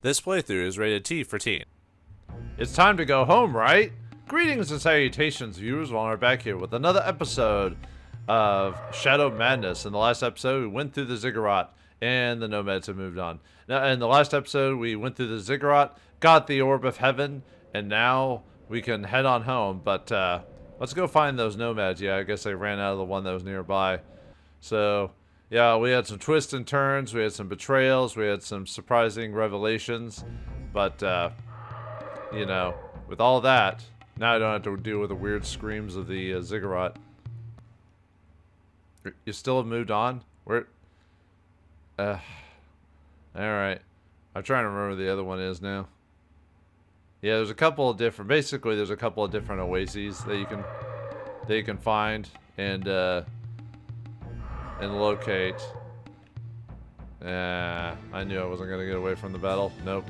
This playthrough is rated T for teen. It's time to go home, right? Greetings and salutations, viewers. While we're back here with another episode of Shadow Madness. In the last episode, we went through the Ziggurat, and the Nomads have moved on. Now, in the last episode, we went through the Ziggurat, got the Orb of Heaven, and now we can head on home. But let's go find those Nomads. Yeah, I guess they ran out of the one that was nearby. So, yeah, we had some twists and turns, we had some betrayals, we had some surprising revelations, but, you know, with all that, now I don't have to deal with the weird screams of the Ziggurat. You still have moved on? Where? Alright. I'm trying to remember the other one is now. Yeah, there's a couple of different, basically there's a couple of different oases that you can find and locate. I knew I wasn't gonna get away from the battle. Nope.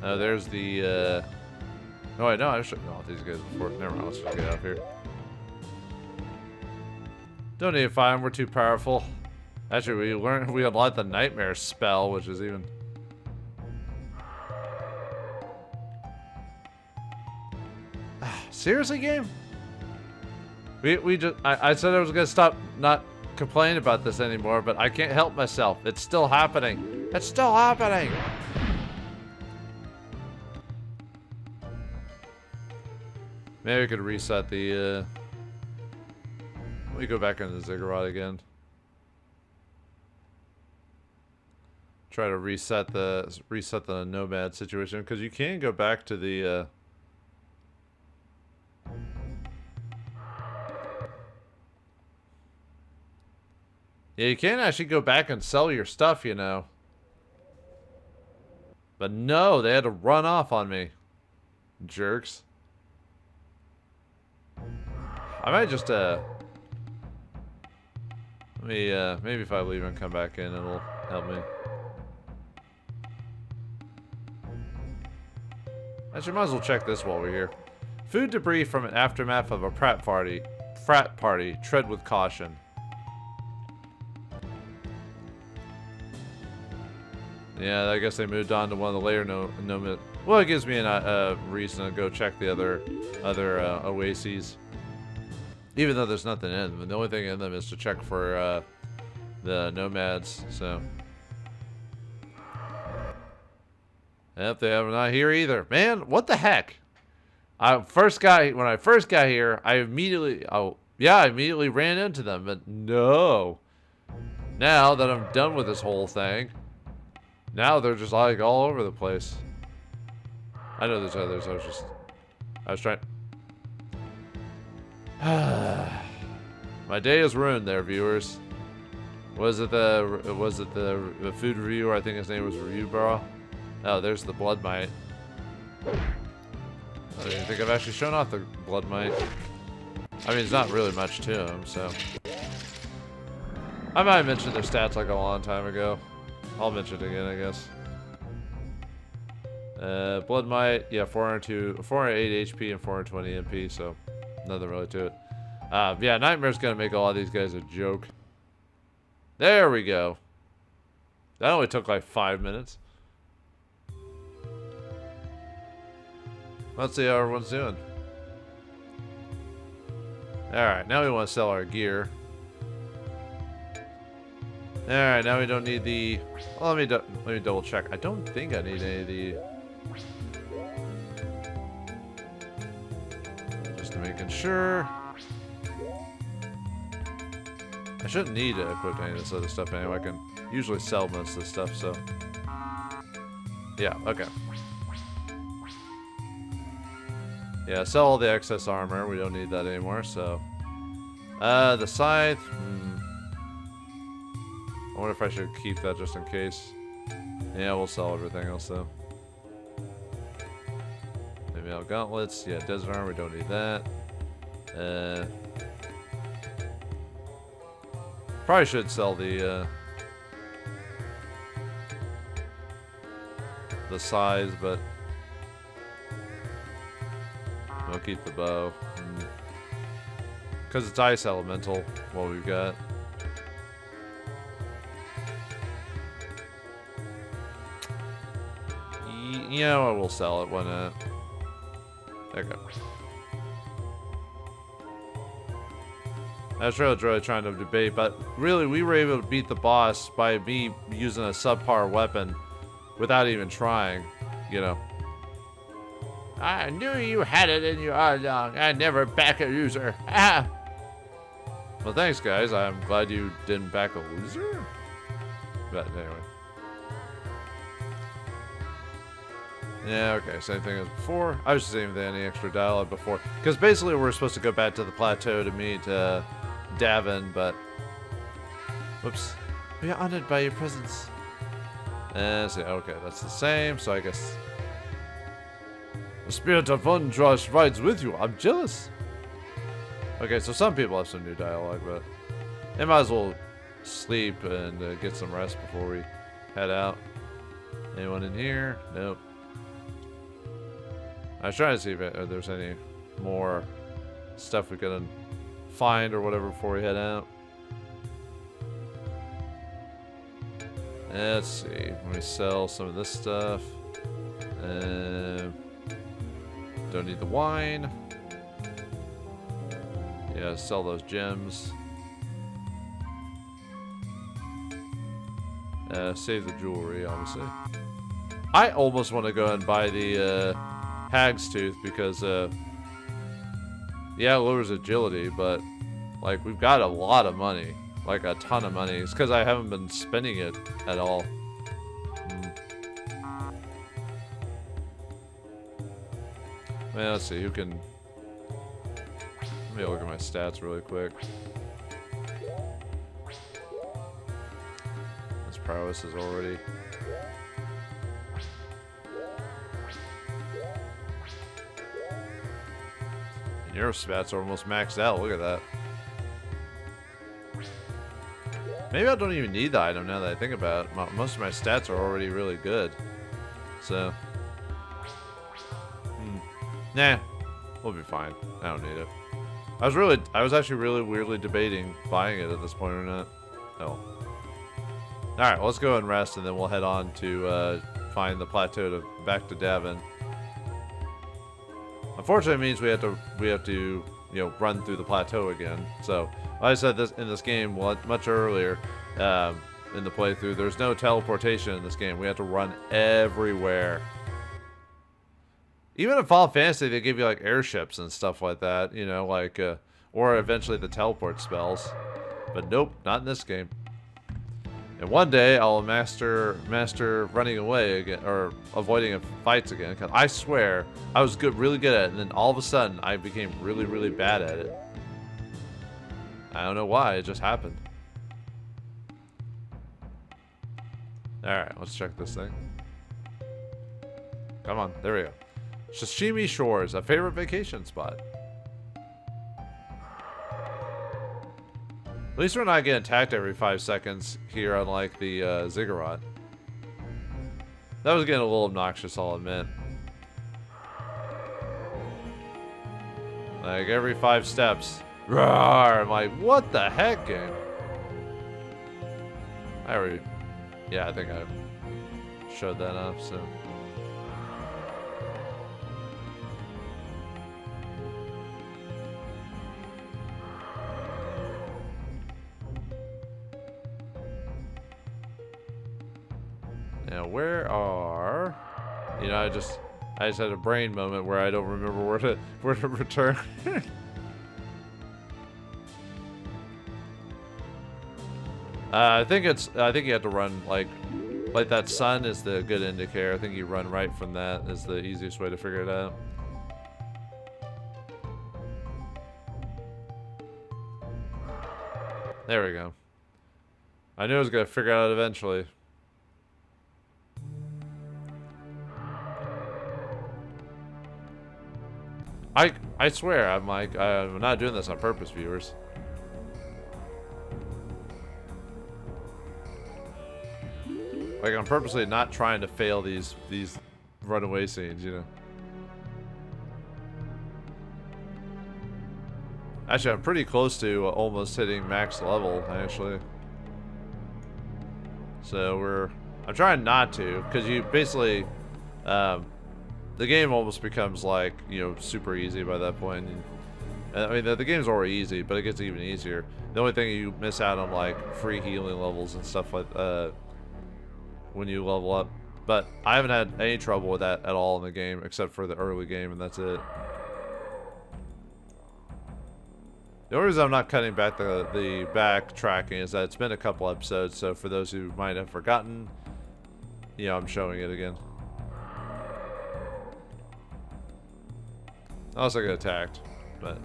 There's the, oh wait, no, I should know these guys before. Never mind, let's just get out here. Don't need to fight them, we're too powerful. Actually, we unlocked the Nightmare spell, which is even... Seriously, game? I said I was gonna stop not complaining about this anymore, but I can't help myself. It's still happening. It's still happening. Maybe we could reset the, let me go back into the Ziggurat again. Try to reset the Nomad situation, because you can go back to the, yeah, you can actually go back and sell your stuff, you know. But no, they had to run off on me. Jerks. I might just, maybe if I leave and come back in, it'll help me. Actually, might as well check this while we're here. Food debris from an aftermath of a frat party. Tread with caution. Yeah, I guess they moved on to one of the later nomad. Well, it gives me a reason to go check the other oases. Even though there's nothing in them. The only thing in them is to check for the Nomads, so. Yep, they are not here either. Man, what the heck? When I first got here, I immediately ran into them, but no. Now that I'm done with this whole thing, now they're just like all over the place. I know there's others. I was trying. My day is ruined there, viewers. Was it the food reviewer? I think his name was Review Bro. Oh, there's the Blood Mite. I don't even think I've actually shown off the Blood Mite. I mean, it's not really much to him, so. I might have mentioned their stats like a long time ago. I'll mention it again, I guess. Blood Mite, yeah, 408 HP and 420 MP, so nothing really to it. Yeah, Nightmare's gonna make a lot of these guys a joke. There we go. That only took like 5 minutes. Let's see how everyone's doing. Alright, now we want to sell our gear. Alright, now we don't need the... Well, let me double check. I don't think I need any of the... Just making sure. I shouldn't need to equip any of this other stuff anyway. I can usually sell most of this stuff, so... Yeah, okay. Yeah, sell all the excess armor. We don't need that anymore, so... the scythe... I wonder if I should keep that just in case. Yeah, we'll sell everything else, though. Maybe our gauntlets. Yeah, desert armor. We don't need that. Probably should sell the size, but we'll keep the bow. Because it's ice elemental, what we've got. You know, I will sell it, why not? There you go. I was really trying to debate, but really we were able to beat the boss by me using a subpar weapon without even trying, you know. I knew you had it in you all along. I never back a loser. Ah! Well, thanks, guys. I'm glad you didn't back a loser. But anyway. Yeah, okay, same thing as before. I was just saying any extra dialogue before. Because basically we're supposed to go back to the plateau to meet Davin, but... Whoops. We are honored by your presence. So, okay, that's the same, so I guess... The spirit of Vondrosh rides with you. I'm jealous. Okay, so some people have some new dialogue, but... They might as well sleep and get some rest before we head out. Anyone in here? Nope. I was trying to see if there's any more stuff we can find or whatever before we head out. Let's see. Let me sell some of this stuff. Don't need the wine. Yeah, sell those gems. Save the jewelry, obviously. I almost want to go and buy the Hag's Tooth because, yeah, it lowers agility, but, like, we've got a lot of money. Like, a ton of money. It's because I haven't been spending it at all. Well, let's see, who can... Let me look at my stats really quick. This prowess is already... And your stats are almost maxed out, look at that. Maybe I don't even need the item now that I think about it. Most of my stats are already really good. So... Nah, we'll be fine. I don't need it. I was actually really weirdly debating buying it at this point or not. Oh. Alright, well, let's go and rest and then we'll head on to find the plateau back to Davin. Unfortunately, it means we have to you know, run through the plateau again. So, like I said in this game much earlier in the playthrough, there's no teleportation in this game. We have to run everywhere. Even in Final Fantasy, they give you, like, airships and stuff like that, you know, like, or eventually the teleport spells. But nope, not in this game. And one day, I'll master running away again, or avoiding fights again, because I swear, I was really good at it, and then all of a sudden, I became really, really bad at it. I don't know why, it just happened. Alright, let's check this thing. Come on, there we go. Sashimi Shores, a favorite vacation spot. At least we're not getting attacked every 5 seconds here, unlike the Ziggurat. That was getting a little obnoxious, I'll admit. Like every 5 steps. Roar! I'm like, what the heck, game? Yeah, I think I showed that off, so. Now, where are... You know, I just had a brain moment where I don't remember where to return. I think you have to run like that sun is the good indicator. I think you run right from that is the easiest way to figure it out. There we go. I knew I was gonna figure it out eventually. I swear, I'm not doing this on purpose, viewers. Like, I'm purposely not trying to fail these runaway scenes, you know. Actually, I'm pretty close to almost hitting max level, actually. So I'm trying not to, because you basically, the game almost becomes like, you know, super easy by that point. And, I mean, the game's already easy, but it gets even easier. The only thing you miss out on, like, free healing levels and stuff like, when you level up. But I haven't had any trouble with that at all in the game, except for the early game, and that's it. The only reason I'm not cutting back the backtracking is that it's been a couple episodes, so for those who might have forgotten, you know, I'm showing it again. I also get attacked, but...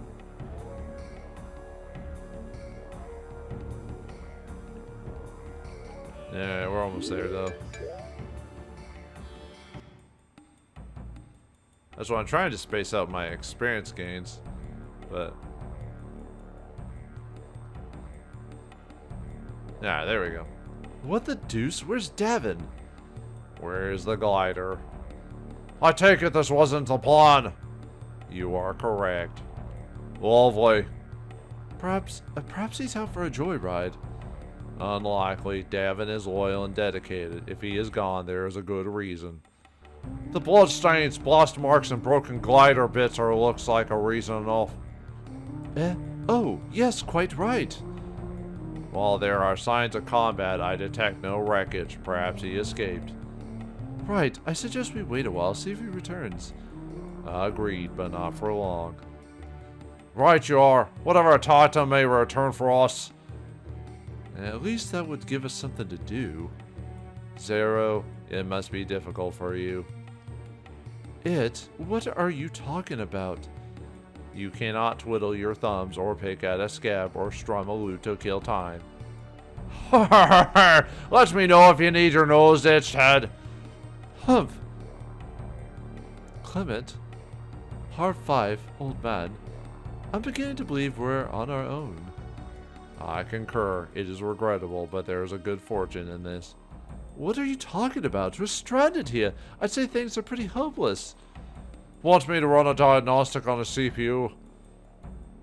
Yeah, we're almost there, though. That's why I'm trying to space out my experience gains, but... Ah, there we go. What the deuce? Where's Davin? Where's the glider? I take it this wasn't the plan. You are correct. Lovely. Perhaps he's out for a joyride. Unlikely. Davin is loyal and dedicated. If he is gone, there is a good reason. The bloodstains, blast marks, and broken glider bits are looks like a reason enough. Oh, yes, quite right. While there are signs of combat, I detect no wreckage. Perhaps he escaped. Right, I suggest we wait a while, see if he returns. Agreed, but not for long. Right you are. Whatever Titan may return for us. At least that would give us something to do. Zero, it must be difficult for you. What are you talking about? You cannot twiddle your thumbs or pick at a scab or strum a lute to kill time. Let me know if you need your nose itched, Ted. Humph. Clement. Part-5, old man. I'm beginning to believe we're on our own. I concur. It is regrettable, but there is a good fortune in this. What are you talking about? We're stranded here. I'd say things are pretty hopeless. Want me to run a diagnostic on the CPU?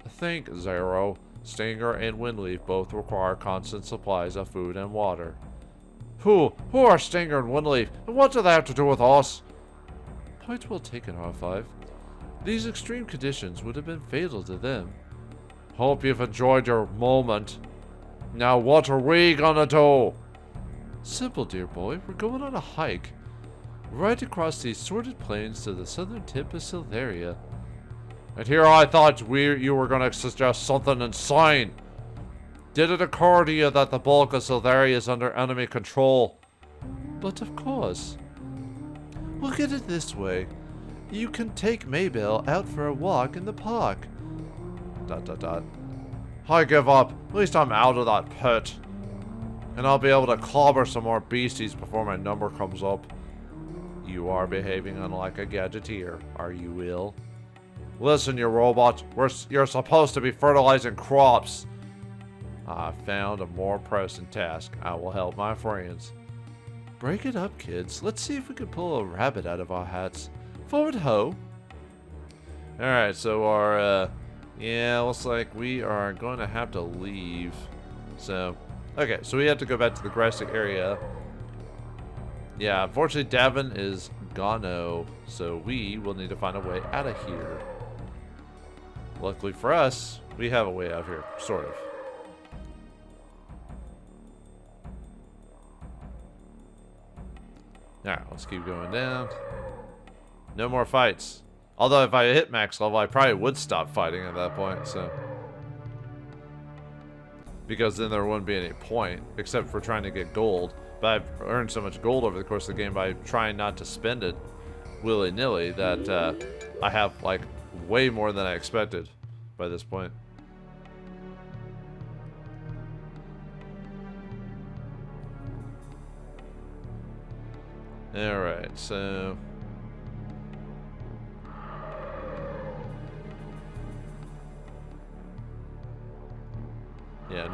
Think, Zero. Stinger and Windleaf both require constant supplies of food and water. Who are Stinger and Windleaf, and what do they have to do with us? Point well taken, R5. These extreme conditions would have been fatal to them. Hope you've enjoyed your moment. Now what are we gonna do? Simple, dear boy. We're going on a hike. Right across these sordid plains to the southern tip of Silveria. And here I thought you were going to suggest something insane. Did it occur to you that the bulk of Silveria is under enemy control? But of course. Look at it this way. You can take Maybelle out for a walk in the park. ... I give up. At least I'm out of that pit. And I'll be able to clobber some more beasties before my number comes up. You are behaving unlike a gadgeteer. Are you ill? Listen, you robot. You're supposed to be fertilizing crops. I found a more pressing task. I will help my friends. Break it up, kids. Let's see if we can pull a rabbit out of our hats. Forward ho. Alright, so our, yeah, looks like we are going to have to leave. So, okay, so we have to go back to the grassy area. Yeah, unfortunately, Davin is gone, so we will need to find a way out of here. Luckily for us, we have a way out of here, sort of. Alright, let's keep going down. No more fights. Although if I hit max level, I probably would stop fighting at that point, so. Because then there wouldn't be any point, except for trying to get gold. But I've earned so much gold over the course of the game by trying not to spend it willy-nilly that I have, like, way more than I expected by this point. Alright, so... yeah,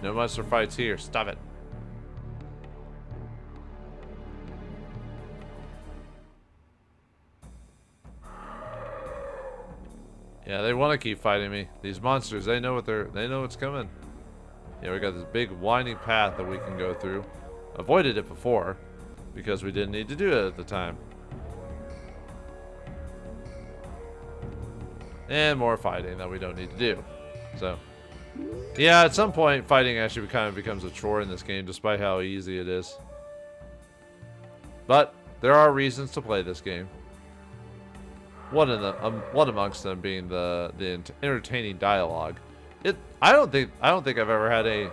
no monster fights here. Stop it. Yeah, they want to keep fighting me. These monsters, they know what's coming. Yeah, we got this big winding path that we can go through. Avoided it before because we didn't need to do it at the time. And more fighting that we don't need to do. So, yeah, at some point, fighting actually kind of becomes a chore in this game, despite how easy it is. But there are reasons to play this game. One amongst them being the entertaining dialogue. I don't think I've ever had a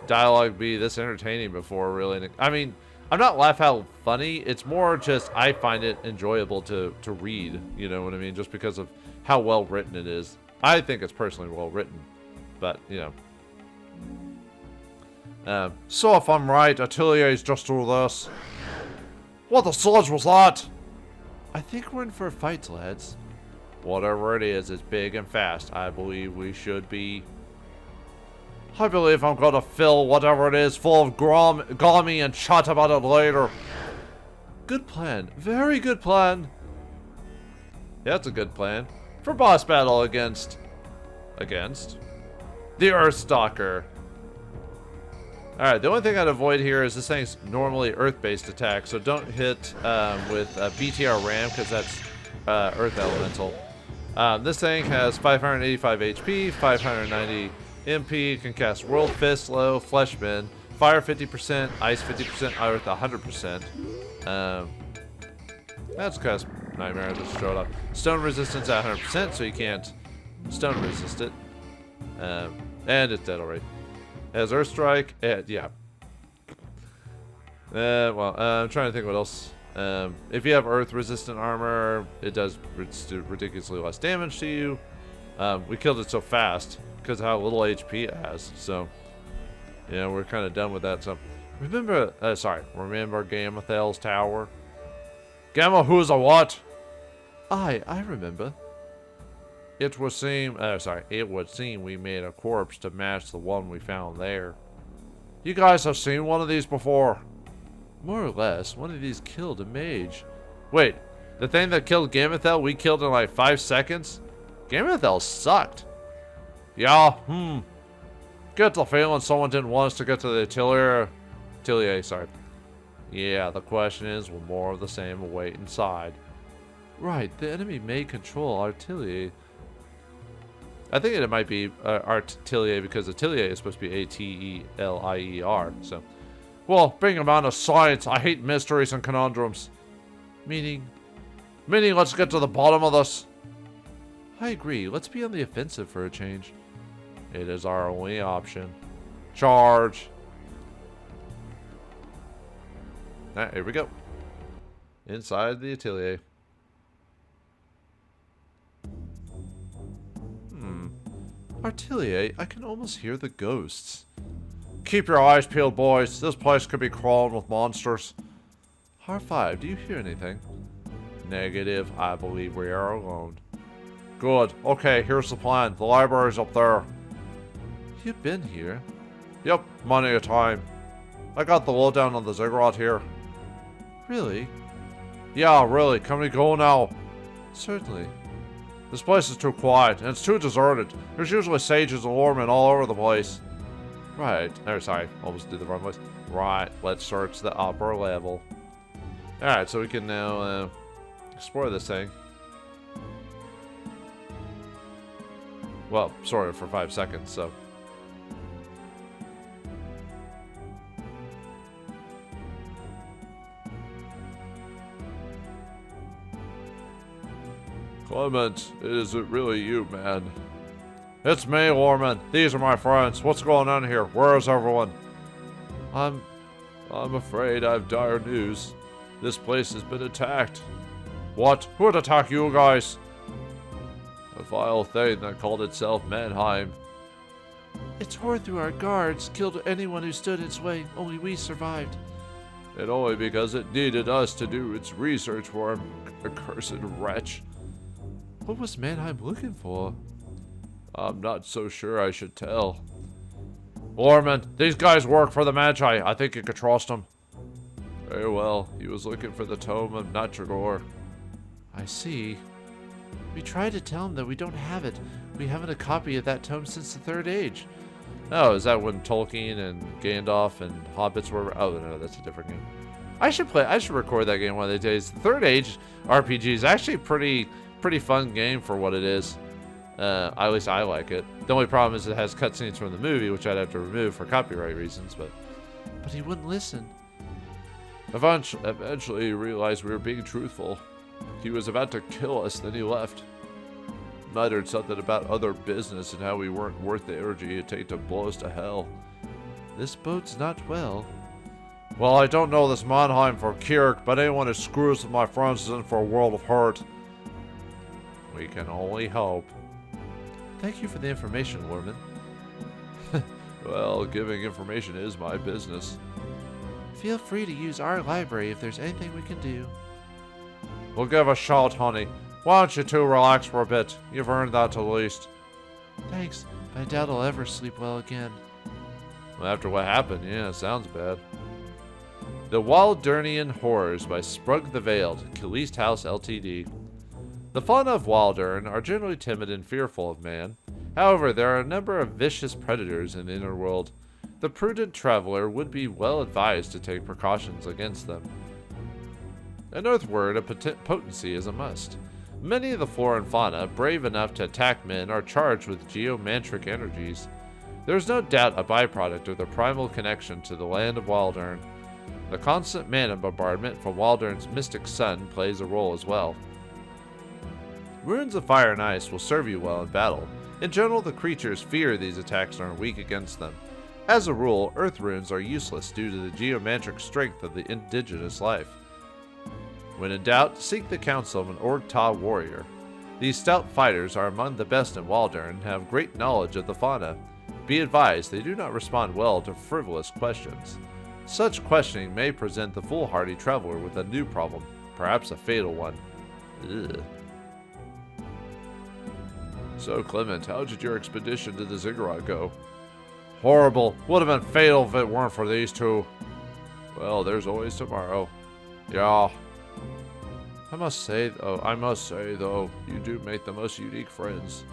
dialogue be this entertaining before, really. I mean, I'm not laugh out funny. It's more just I find it enjoyable to read. You know what I mean? Just because of how well written it is. I think it's personally well written, but you know. So if I'm right, Atelier's just through this. What the sludge was that? I think we're in for a fight, lads. Whatever it is, it's big and fast. I believe we should be. I believe I'm gonna fill whatever it is full of gommy and chat about it later. Good plan. Very good plan. Yeah, that's a good plan. For boss battle against the Earthstalker. Alright, the only thing I'd avoid here is this thing's normally Earth-based attack, so don't hit with BTR Ram, because that's Earth Elemental. This thing has 585 HP, 590 MP, can cast World Fist, Low, Flesh Bend, Fire 50%, Ice 50%, Earth 100%. That's cast Nightmare, just show it up. Stone resistance at 100%, so you can't stone resist it. And it's dead already. Has Earth Strike, yeah. Well, I'm trying to think what else. If you have Earth resistant armor, it does ridiculously less damage to you. We killed it so fast because of how little HP it has. So, yeah, we're kind of done with that. So, remember Gamathel's tower? Gamma, who's a what? I remember. It would seem we made a corpse to match the one we found there. You guys have seen one of these before? More or less. One of these killed a mage. Wait, the thing that killed Gamathel we killed in like 5 seconds? Gamathel sucked. Yeah, Get the feeling someone didn't want us to get to the Atelier, sorry. Yeah, the question is, will more of the same await inside? Right, the enemy may control Atelier. I think it might be Atelier because Atelier is supposed to be Atelier, so. Well, bring him on to science. I hate mysteries and conundrums. Meaning let's get to the bottom of this. I agree. Let's be on the offensive for a change. It is our only option. Charge. Alright, here we go. Inside the Atelier. Atelier, I can almost hear the ghosts. Keep your eyes peeled, boys. This place could be crawling with monsters. R5, do you hear anything? Negative. I believe we are alone. Good. Okay, here's the plan. The library's up there. You've been here? Yep, many a time. I got the lowdown on the Ziggurat here. Really? Yeah, really. Can we go now? Certainly. This place is too quiet, and it's too deserted. There's usually sages and lawmen all over the place. Right. Oh, sorry. Almost did the wrong place. Right. Let's search the upper level. Alright, so we can now explore this thing. Well, sort of for 5 seconds, so. Clement, is it really you, man? It's me, Lorman. These are my friends. What's going on here? Where is everyone? I'm afraid I've dire news. This place has been attacked. What? Who would attack you guys? A vile thing that called itself Mannheim. It tore through our guards, killed anyone who stood its way. Only we survived. And only because it needed us to do its research for an accursed wretch. What was Mannheim looking for? I'm not so sure I should tell. Lorman, these guys work for the Magi. I think you could trust them. Very well. He was looking for the Tome of Natragor. I see. We tried to tell him that we don't have it. We haven't a copy of that tome since the Third Age. Oh, is that when Tolkien and Gandalf and Hobbits were... Oh, no, that's a different game. I should record that game one of these days. The Third Age RPG is actually a pretty fun game for what it is. At least I like it. The only problem is it has cutscenes from the movie, which I'd have to remove for copyright reasons, but he wouldn't listen. Eventually he realized we were being truthful. He was about to kill us, then he left. Muttered something about other business and how we weren't worth the energy it'd take to blow us to hell. This bodes not well. Well, I don't know this Mannheim for Kirk, but anyone who screws with my friends is in for a world of hurt. We can only hope. Thank you for the information, Lorman. Well, giving information is my business. Feel free to use our library if there's anything we can do. We'll give a shout, honey. Why don't you two relax for a bit? You've earned that at least. Thanks, but I doubt I'll ever sleep well again. Well, after what happened, yeah, sounds bad. The Waldurnian Horrors by Sprug the Veiled, Caliste House Ltd. The fauna of Waldurn are generally timid and fearful of man. However, there are a number of vicious predators in the inner world. The prudent traveler would be well advised to take precautions against them. In Earthward, a potency is a must. Many of the flora and fauna, brave enough to attack men, are charged with geomantric energies. There is no doubt a byproduct of the primal connection to the land of Waldurn. The constant mana bombardment from Waldurn's mystic sun plays a role as well. Runes of fire and ice will serve you well in battle. In general, the creatures fear these attacks and are weak against them. As a rule, earth runes are useless due to the geomantric strength of the indigenous life. When in doubt, seek the counsel of an Orgta warrior. These stout fighters are among the best in Waldurn and have great knowledge of the fauna. Be advised, they do not respond well to frivolous questions. Such questioning may present the foolhardy traveler with a new problem, perhaps a fatal one. Ugh. So, Clement, how did your expedition to the Ziggurat go? Horrible. Would have been fatal if it weren't for these two. Well, there's always tomorrow. Yeah. I must say, though, you do make the most unique friends.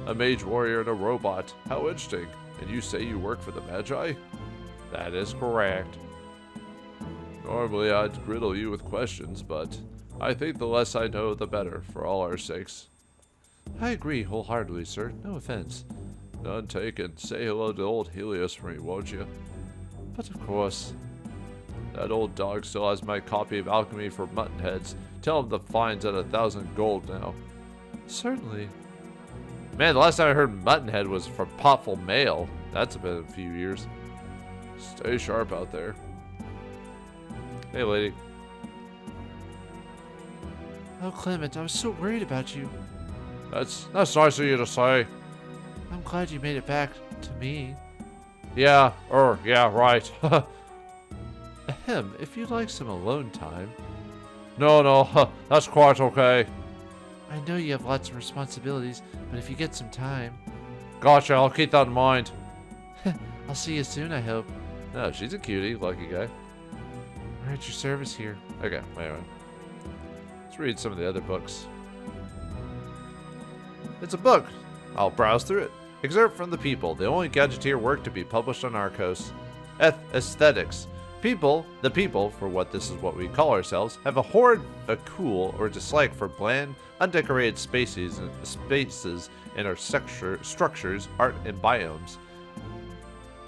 A mage warrior and a robot. How interesting. And you say you work for the Magi? That is correct. Normally I'd griddle you with questions, but I think the less I know, the better, for all our sakes. I agree wholeheartedly, sir. No offense. None taken. Say hello to old Helios for me, won't you? But of course. That old dog still has my copy of Alchemy for Muttonheads. Tell him the fine's at 1,000 gold now. Certainly. Man, the last time I heard Muttonhead was from Potful Mail. That's been a few years. Stay sharp out there. Hey, lady. Oh, Clement, I was so worried about you. That's nice of you to say. I'm glad you made it back to me. Yeah, right. Ahem, if you'd like some alone time. No, that's quite okay. I know you have lots of responsibilities, but if you get some time... Gotcha, I'll keep that in mind. I'll see you soon, I hope. No, she's a cutie, lucky guy. We're at your service here. Okay, anyway. Let's read some of the other books. It's a book. I'll browse through it. Excerpt from The People, the only Gadgeteer work to be published on Arcos. Aesthetics. The people, for what this is what we call ourselves, have a horrid, a cool, or dislike for bland, undecorated spaces in our structures, art, and biomes.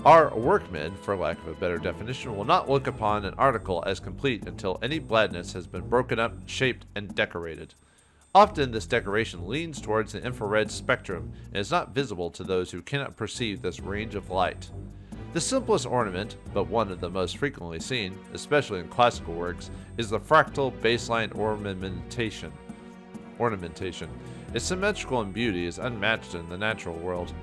Our workmen, for lack of a better definition, will not look upon an article as complete until any blandness has been broken up, shaped, and decorated. Often this decoration leans towards the infrared spectrum and is not visible to those who cannot perceive this range of light. The simplest ornament, but one of the most frequently seen, especially in classical works, is the fractal baseline ornamentation. Its symmetrical and beauty is unmatched in the natural world.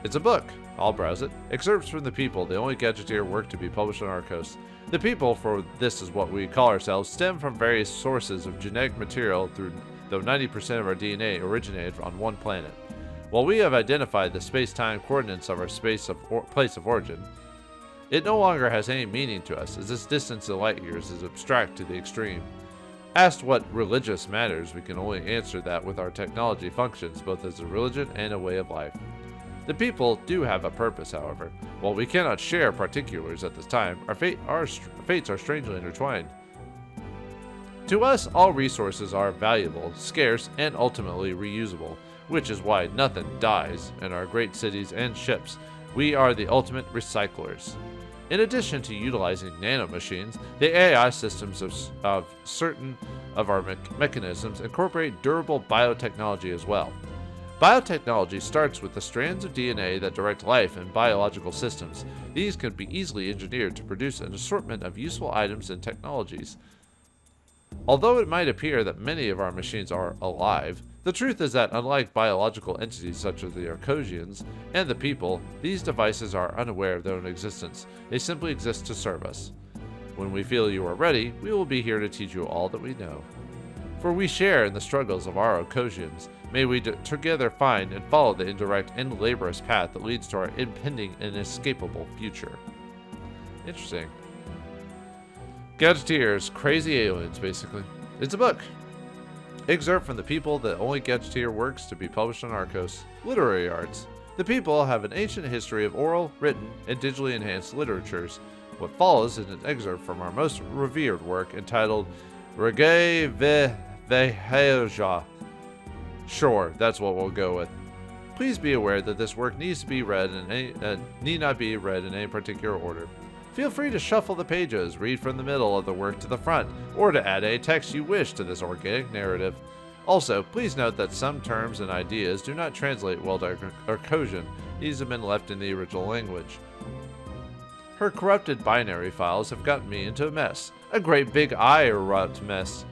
It's a book. I'll browse it. Excerpts from The People, the only Gadgeteer work to be published on Arcos. The People, for this is what we call ourselves, stem from various sources of genetic material, though 90% of our DNA originated on one planet. While we have identified the space-time coordinates of our place of origin, it no longer has any meaning to us, as this distance in light years is abstract to the extreme. Asked what religious matters, we can only answer that with our technology functions both as a religion and a way of life. The people do have a purpose, however. While we cannot share particulars at this time, our fates are strangely intertwined. To us, all resources are valuable, scarce, and ultimately reusable, which is why nothing dies in our great cities and ships. We are the ultimate recyclers. In addition to utilizing nanomachines, the AI systems of certain of our mechanisms incorporate durable biotechnology as well. Biotechnology starts with the strands of DNA that direct life in biological systems. These can be easily engineered to produce an assortment of useful items and technologies. Although it might appear that many of our machines are alive, the truth is that unlike biological entities such as the Arcosians and the people, these devices are unaware of their own existence. They simply exist to serve us. When we feel you are ready, we will be here to teach you all that we know. For we share in the struggles of our Arcosians. May we together find and follow the indirect and laborious path that leads to our impending and inescapable future. Interesting. Gadgeteers, crazy aliens, basically. It's a book. Excerpt from The People that only Gadgeteer works to be published on Arcos. Literary arts. The People have an ancient history of oral, written, and digitally enhanced literatures. What follows is an excerpt from our most revered work entitled Reggae Veheja. Sure, that's what we'll go with. Please be aware that this work needs to be read need not be read in any particular order. Feel free to shuffle the pages, read from the middle of the work to the front, or to add any text you wish to this organic narrative. Also, please note that some terms and ideas do not translate well to Arcosian. These have been left in the original language. Her corrupted binary files have gotten me into a mess. A great big I-erupt mess.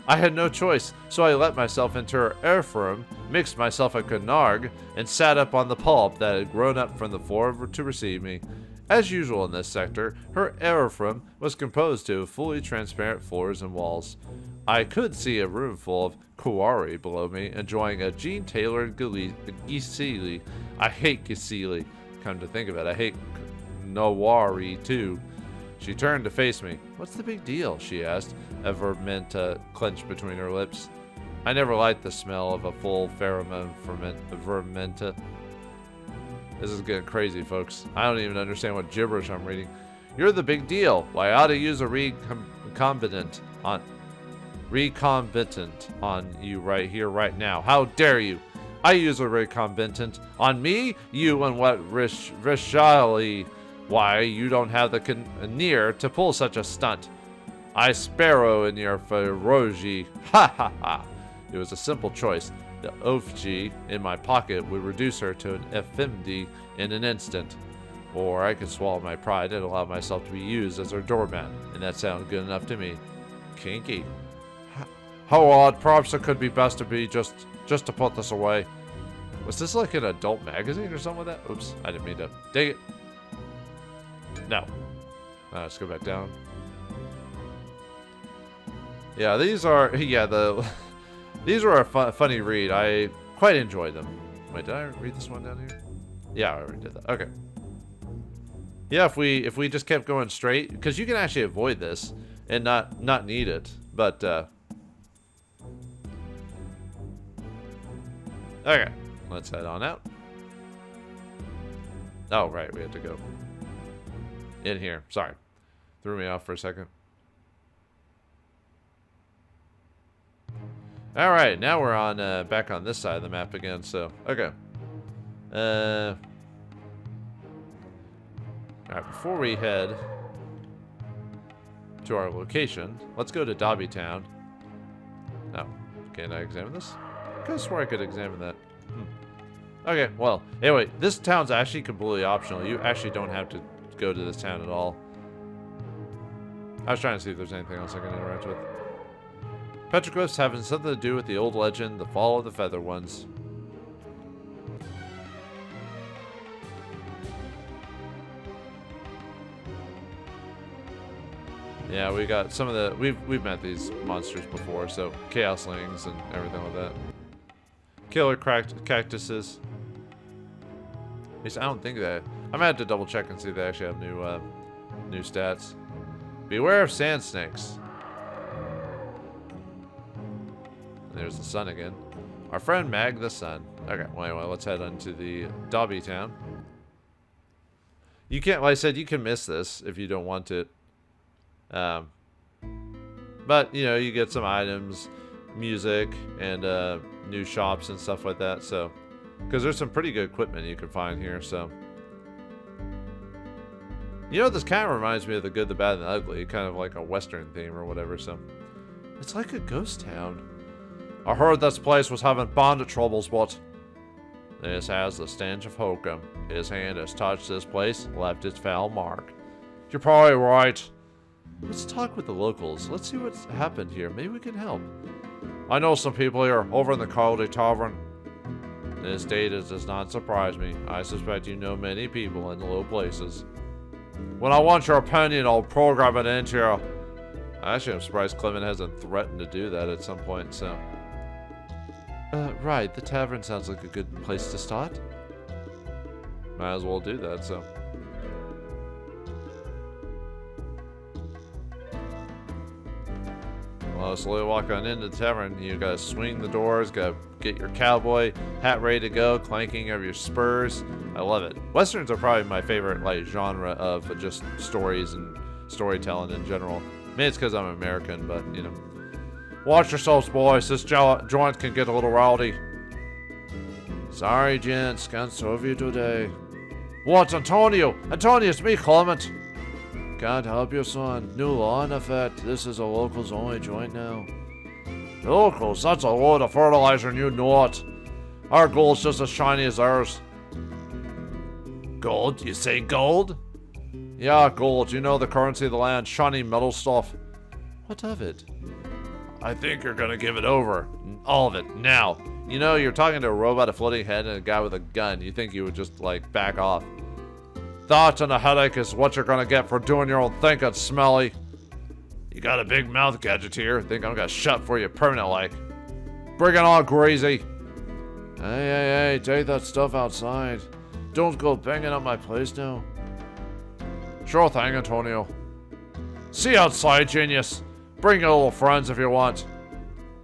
I had no choice, so I let myself into her airframe, mixed myself a canard, and sat up on the pulp that had grown up from the floor to receive me. As usual in this sector, her airframe was composed of fully transparent floors and walls. I could see a room full of Kawari below me, enjoying a Jean-tailored Gisili. I hate Gisili. Come to think of it, I hate Nawari too. She turned to face me. "What's the big deal?" she asked, a vermenta clenched between her lips. I never liked the smell of a full pheromone vermenta. This is getting crazy, folks. I don't even understand what gibberish I'm reading. "You're the big deal. Why, I ought to use a recombinant on you right here, right now. How dare you? I use a recombinant on me? You and what Rishali? Why, you don't have the near to pull such a stunt. I sparrow in your feroji. Ha ha ha." It was a simple choice. The OFG in my pocket would reduce her to an FMD in an instant. Or I could swallow my pride and allow myself to be used as her doormat, and that sounded good enough to me. Kinky. How odd. Perhaps it could be best to be just to put this away. Was this like an adult magazine or something like that? Oops, I didn't mean to. Dang it. No. Let's go back down. Yeah, these are these were a funny read. I quite enjoyed them. Wait, did I read this one down here? Yeah, I already did that. Okay. Yeah, if we just kept going straight, because you can actually avoid this and not need it, but okay, let's head on out. Oh right, we have to go in here. Sorry, threw me off for a second. All right, now we're on back on this side of the map again. So okay. All right, before we head to our location, let's go to Dobby Town. No, can I examine this? I could have swore I could examine that. Okay, well, anyway, this town's actually completely optional. You actually don't have to go to this town at all. I was trying to see if there's anything else I can interact with. Petroglyphs having something to do with the old legend, the fall of the Feather Ones. Yeah, we got some of the we've met these monsters before, so chaoslings and everything like that. Killer cactuses. At least I don't think that. I'm gonna have to double check and see if they actually have new stats. Beware of sand snakes. There's the sun again. Our friend Mag the Sun. Okay, well anyway, let's head on to the Dobby Town. You can't, like I said, you can miss this if you don't want it. But, you know, you get some items, music, and new shops and stuff like that, so. Because there's some pretty good equipment you can find here, so. You know, this kind of reminds me of The Good, the Bad, and the Ugly. Kind of like a Western theme or whatever, so. It's like a ghost town. I heard this place was having bandit troubles, but this has the stench of hokum. His hand has touched this place, left its foul mark. You're probably right. Let's talk with the locals. Let's see what's happened here. Maybe we can help. I know some people here, over in the Coyote Tavern. This data does not surprise me. I suspect you know many people in low places. When I want your opinion, I'll program it into you. Actually, I'm surprised Clement hasn't threatened to do that at some point, so. Right, the tavern sounds like a good place to start. Might as well do that, so. Well, slowly walk on into the tavern. You gotta swing the doors, gotta get your cowboy hat ready to go, clanking of your spurs. I love it. Westerns are probably my favorite, like, genre of just stories and storytelling in general. Maybe it's because I'm American, but, you know. Watch yourselves, boys. This joint can get a little rowdy. Sorry, gents. Can't serve you today. What, Antonio? Antonio, it's me, Clement. Can't help you, son. New law in effect. This is a locals only joint now. Locals? That's a load of fertilizer and you know it. Our gold's just as shiny as ours. Gold? You say gold? Yeah, gold. You know, the currency of the land. Shiny metal stuff. What of it? I think you're gonna give it over. All of it. Now. You know, you're talking to a robot, a floating head, and a guy with a gun. You think you would just, like, back off. Thoughts and a headache is what you're gonna get for doing your own thinking, Smelly. You got a big mouth, Gadgeteer. Think I'm gonna shut for you permanent like. Bring it on, Greasy. Hey, take that stuff outside. Don't go banging up my place now. Sure thing, Antonio. See you outside, genius. Bring your little friends if you want.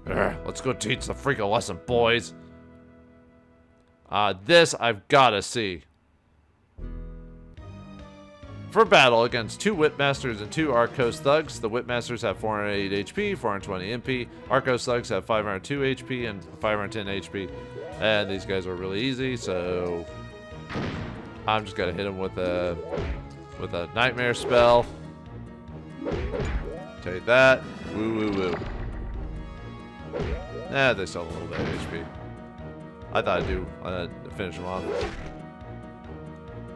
Let's go teach the freak a lesson, boys. This I've gotta see. For battle against 2 Whipmasters and 2 Arcos Thugs, the Whipmasters have 408 HP, 420 MP. Arcos Thugs have 502 HP and 510 HP. And these guys are really easy, so I'm just gonna hit them with a nightmare spell. Take that. Woo. Nah, they still have a little bit of HP. I thought I'd do finish them off.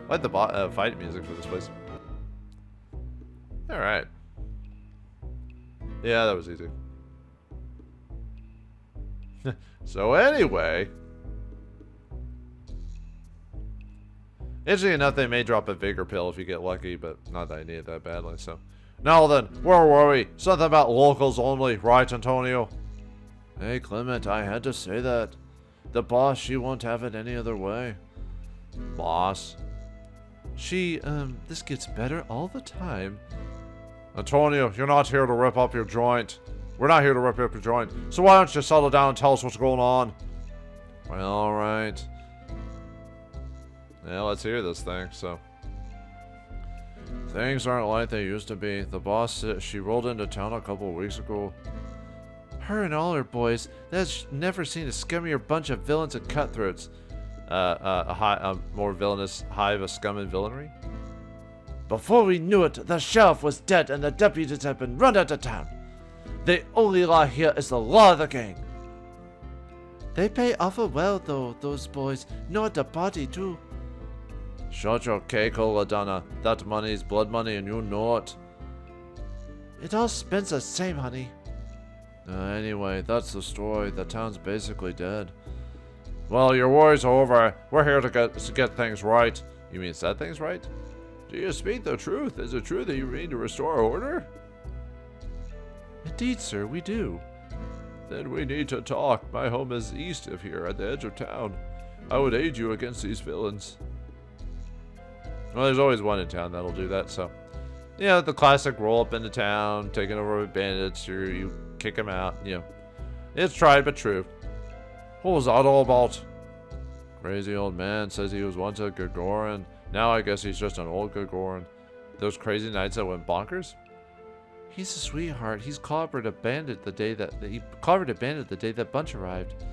I like the fight music for this place. Alright. Yeah, that was easy. So anyway. Interesting enough, they may drop a Vigor Pill if you get lucky, but not that I need it that badly, so. Now then, where were we? Something about locals only, right, Antonio? Hey, Clement, I had to say that. The boss, she won't have it any other way. Boss? This gets better all the time. Antonio, you're not here to rip up your joint. We're not here to rip up your joint. So why don't you settle down and tell us what's going on? Well, alright. Yeah, let's hear this thing, so. Things aren't like they used to be. The boss, she rolled into town a couple of weeks ago. Her and all her boys, that's never seen a scummier bunch of villains and cutthroats. A more villainous hive of scum and villainy. Before we knew it, the sheriff was dead and the deputies had been run out of town. The only law here is the law of the gang. They pay awful well, though, those boys. Know the party, too. Shut your cake, Oladonna. That money is blood money and you know it. It all spends the same, honey. Anyway, that's the story. The town's basically dead. Well, your worries are over. We're here to get things right. You mean set things right? Do you speak the truth? Is it true that you mean to restore order? Indeed, sir, we do. Then we need to talk. My home is east of here, at the edge of town. I would aid you against these villains. Well, there's always one in town that'll do that, so. Yeah, the classic roll up into town, taking over with bandits, or you kick them out, you know. It's tried but true. What was that all about? Crazy old man says he was once a Gagarin. Now I guess he's just an old Gagarin. Those crazy knights that went bonkers? He's a sweetheart. He's clobbered a bandit the day that Bunch arrived.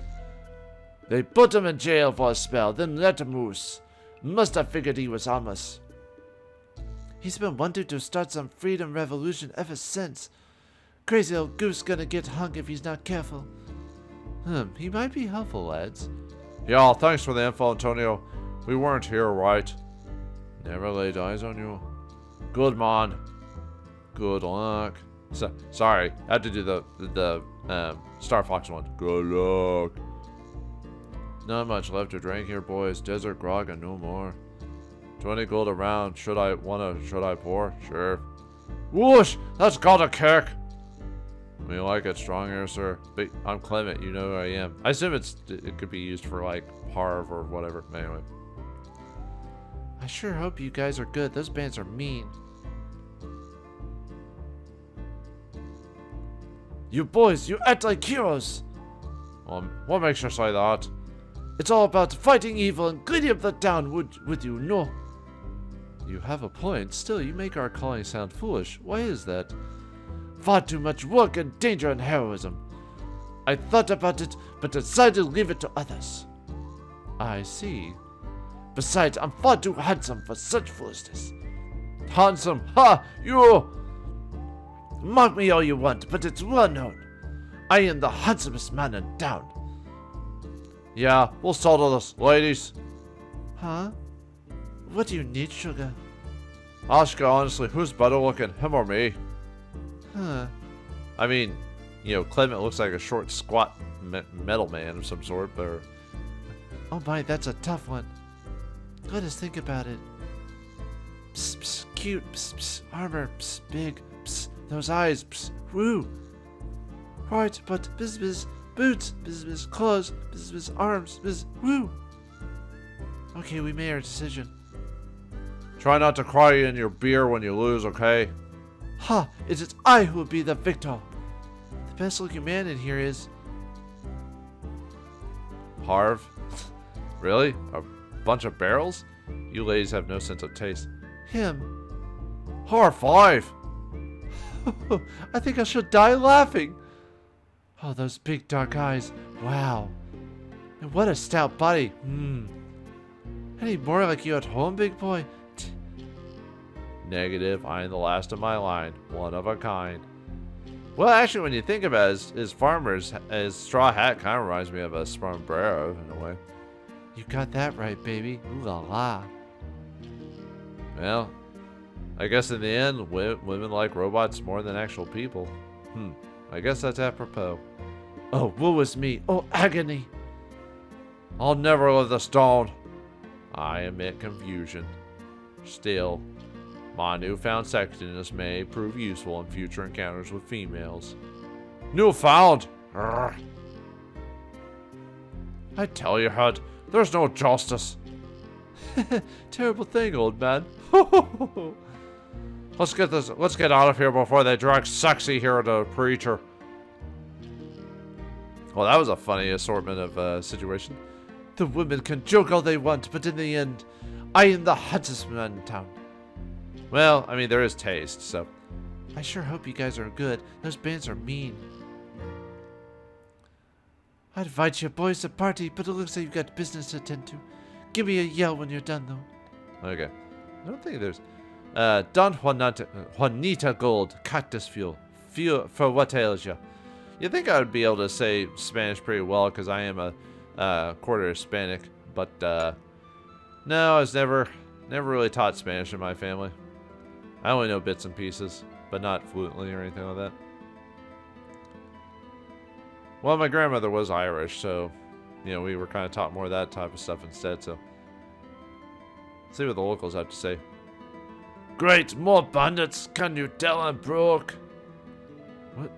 They put him in jail for a spell, then let him loose. Must have figured he was harmless. He's been wanting to start some freedom revolution ever since. Crazy old goose gonna get hung if he's not careful. He might be helpful, lads. Yeah, thanks for the info, Antonio. We weren't here, right? Never laid eyes on you. Good man. Good luck. Sorry, I had to do the Star Fox one. Good luck. Not much left to drink here, boys. Desert grog and no more. 20 gold around. Should I pour? Sure. Whoosh! That's gotta kick! We like it strong here, sir. But I'm Clement, you know who I am. I assume it could be used for like Harv or whatever. Anyway. I sure hope you guys are good. Those bands are mean. You boys, you act like heroes! What makes you say that? It's all about fighting evil and cleaning up the town with you, no? You have a point. Still, you make our calling sound foolish. Why is that? Far too much work and danger and heroism. I thought about it, but decided to leave it to others. I see. Besides, I'm far too handsome for such foolishness. Handsome? Ha! You! Mock me all you want, but it's well known. I am the handsomest man in town. Yeah, we'll settle this, ladies. Huh? What do you need, sugar? Ashka, honestly, who's better looking, him or me? Huh. I mean, you know, Clement looks like a short, squat metal man of some sort, but... Oh my, that's a tough one. Let us think about it. Psst, psst, cute, psst, psst, armor, psst, big, psst, those eyes, psst, woo. Right, but bzz, boots, bzz, clothes, bzz, arms, bzz, woo. Okay, we made our decision. Try not to cry in your beer when you lose, okay? Ha! It is I who will be the victor. The best looking man in here is... Harv? Really? A bunch of barrels? You ladies have no sense of taste. Him? Harv 5! I think I should die laughing. Oh, those big dark eyes. Wow. And what a stout body. Any more like you at home, big boy? Negative. I am the last of my line. One of a kind. Well, actually, when you think about it, his straw hat kind of reminds me of a sombrero in a way. You got that right, baby. Ooh la la. Well, I guess in the end, women like robots more than actual people. I guess that's apropos. Oh, woe is me. Oh, agony. I'll never leave the stone. I admit confusion. Still, my newfound sexiness may prove useful in future encounters with females. Newfound? Urgh. I tell you, Hud, there's no justice. Terrible thing, old man. Let's get out of here before they drag sexy here to the preacher. Well, that was a funny assortment of situation. The women can joke all they want, but in the end, I am the hottest man in town. Well, I mean, there is taste, so. I sure hope you guys are good. Those bands are mean. I'd invite you boys to party, but it looks like you've got business to attend to. Give me a yell when you're done, though. Okay. I don't think there's... Don Juanita Gold, Cactus Fuel. Fuel for what ails you? You'd think I would be able to say Spanish pretty well, because I am a quarter Hispanic. But, no, I was never really taught Spanish in my family. I only know bits and pieces, but not fluently or anything like that. Well, my grandmother was Irish, so, you know, we were kind of taught more of that type of stuff instead, so. Let's see what the locals have to say. Great, more bandits. Can you tell I'm broke? What?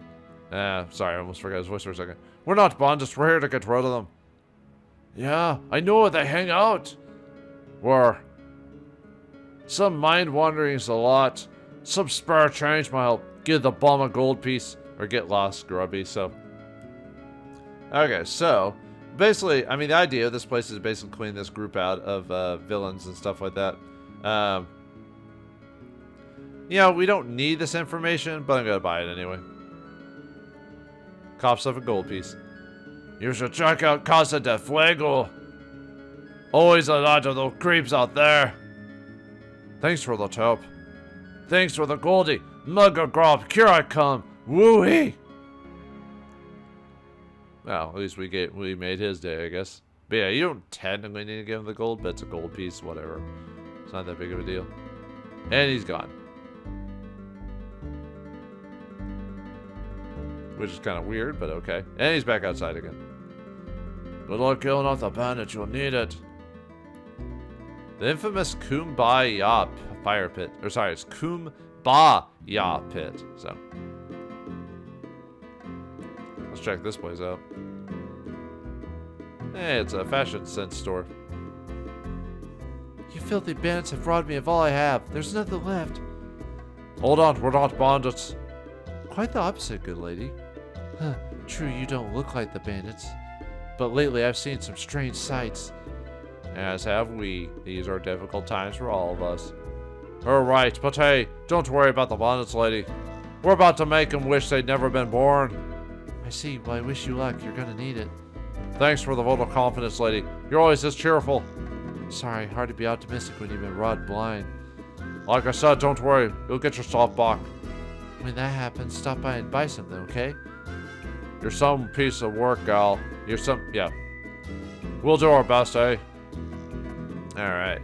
Sorry, I almost forgot his voice for a second. We're not bandits, we're here to get rid of them. Yeah, I know where they hang out. Where? Some mind wandering's a lot. Some spare change might help give the bum a gold piece. Or get lost, grubby, so. Okay, so basically, I mean, the idea of this place is basically clean this group out of villains and stuff like that. You know, we don't need this information, but I'm gonna buy it anyway. Coughs up a gold piece. You should check out Casa de Fuego. Always a lot of those creeps out there. Thanks for the tip. Thanks for the goldie. Mugger grub, here I come. Woo-hee. Well, at least we made his day, I guess. But yeah, you don't technically need to give him the gold, but it's a gold piece, whatever. It's not that big of a deal. And he's gone. Which is kind of weird, but okay. And he's back outside again. Good luck killing off the bandit, you'll need it. The infamous Kumbaya fire pit. Or sorry, it's Kumbaya pit. So let's check this place out. Hey, it's a fashion sense store. You filthy bandits have robbed me of all I have. There's nothing left. Hold on, we're not bandits. Quite the opposite, good lady. Huh, true, you don't look like the bandits. But lately I've seen some strange sights. As have we. These are difficult times for all of us. Alright, but hey, don't worry about the bandits, lady. We're about to make them wish they'd never been born. I see. Well, I wish you luck. You're gonna need it. Thanks for the vote of confidence, lady. You're always this cheerful. Sorry, hard to be optimistic when you've been robbed blind. Like I said, don't worry. You'll get yourself back. When that happens, stop by and buy something, okay? You're some piece of work, gal. You're some... yeah. We'll do our best, eh? Alright.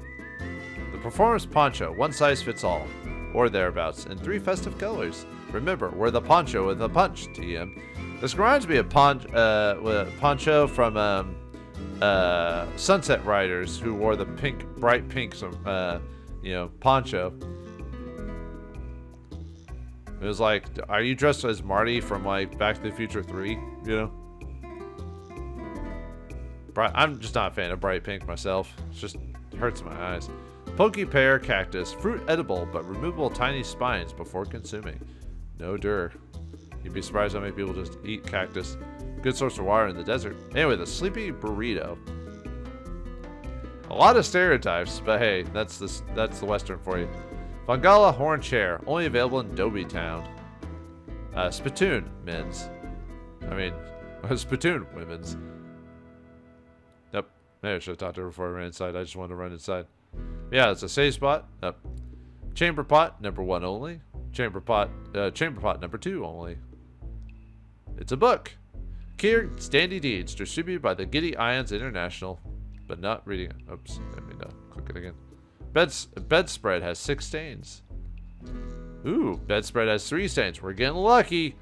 The performance poncho. One size fits all. Or thereabouts. In 3 festive colors. Remember, we're the poncho with a punch, TM. This reminds me of poncho from Sunset Riders, who wore the pink, bright pink, you know, poncho. It was like, are you dressed as Marty from like Back to the Future 3? You know? I'm just not a fan of bright pink myself. It just hurts my eyes. Pokey pear cactus. Fruit edible, but removable tiny spines before consuming. No dur. You'd be surprised how many people just eat cactus. Good source of water in the desert. Anyway, the sleepy burrito. A lot of stereotypes, but hey, that's the Western for you. Fangala horn chair, only available in Dobie Town. Spittoon, men's. I mean, spittoon, women's. Nope. Maybe I should have talked to her before I ran inside. I just wanted to run inside. Yeah, it's a save spot. Chamber pot, number 1 only. Chamber pot number 2 only. It's a book. Kieran Standy Deeds, distributed by the Giddy Ions International. But not reading it. Oops, let me click it again. Bedspread has 6 stains. Ooh, bedspread has 3 stains. We're getting lucky.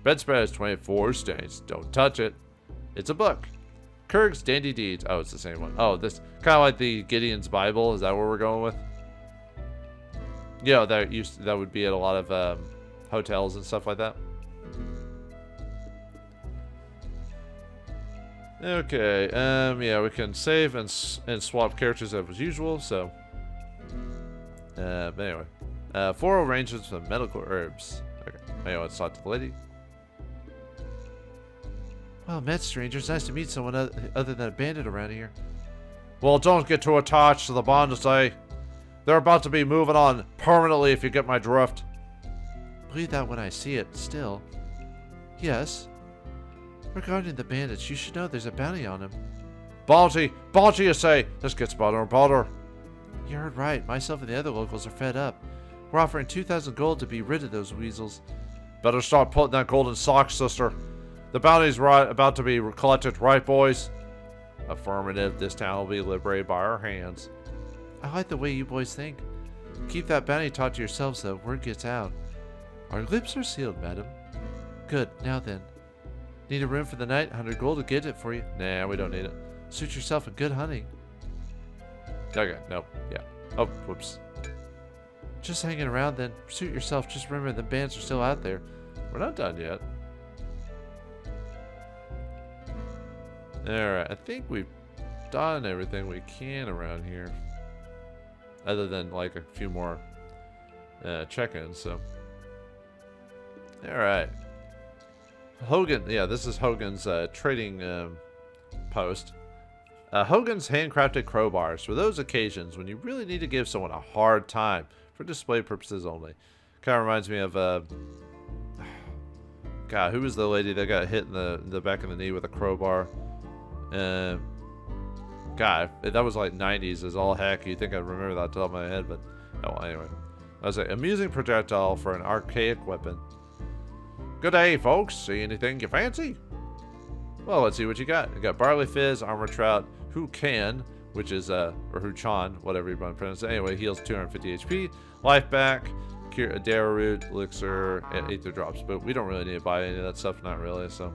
Bedspread has 24 stains. Don't touch it. It's a book. Kurg's Dandy Deeds. Oh, it's the same one. Oh, this kind of like the Gideon's Bible. Is that where we're going with? Yeah, that would be at a lot of hotels and stuff like that. Okay. Yeah, we can save and swap characters as usual. So. But anyway, floral arrangements with medical herbs. Okay. Anyway, let's talk to the lady. Well, met strangers. Nice to meet someone other than a bandit around here. Well, don't get too attached to the bandits, eh? They're about to be moving on permanently, if you get my drift. Believe that when I see it. Still, yes. Regarding the bandits, you should know there's a bounty on them. Bounty, you say? This gets better and better. You heard right. Myself and the other locals are fed up. We're offering 2,000 gold to be rid of those weasels. Better start putting that gold in socks, sister. The bounty's about to be collected, right, boys? Affirmative. This town will be liberated by our hands. I like the way you boys think. Keep that bounty taught to yourselves, though. Word gets out. Our lips are sealed, madam. Good. Now then. Need a room for the night? 100 gold to get it for you. Nah, we don't need it. Suit yourself and good hunting. Okay, nope, yeah. Oh, whoops. Just hanging around then. Suit yourself. Just remember the bands are still out there. We're not done yet. Alright, I think we've done everything we can around here. Other than like a few more check-ins, so. Alright. Hogan, yeah, this is Hogan's trading post. Hogan's handcrafted crowbars for those occasions when you really need to give someone a hard time for display purposes only. Kind of reminds me of God, who was the lady that got hit in the back of the knee with a crowbar? God, that was like 90s as all heck. You'd think I'd remember that off the top of my head, but oh well, anyway. I was like, amusing projectile for an archaic weapon. Good day, folks. See anything you fancy? Well, let's see what you got. You got Barley Fizz, Armor Trout, Who Can, which is, or Who Chan, whatever you want to pronounce it. Anyway, heals 250 HP, life back, cure, Darrow Root, Elixir, and Aether Drops. But we don't really need to buy any of that stuff, not really, so.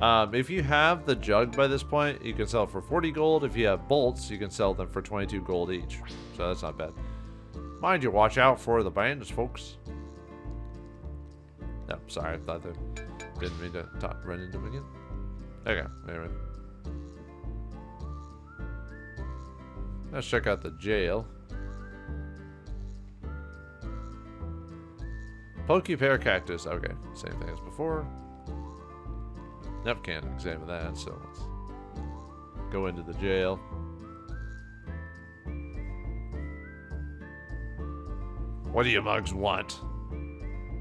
If you have the jug by this point, you can sell it for 40 gold. If you have bolts, you can sell them for 22 gold each. So that's not bad. Mind you, watch out for the bandits, folks. No, sorry, I thought they didn't mean to run into them again. Okay, anyway. Let's check out the jail. Pokey Pear Cactus. Okay, same thing as before. Never can examine that, so let's go into the jail. What do you mugs want?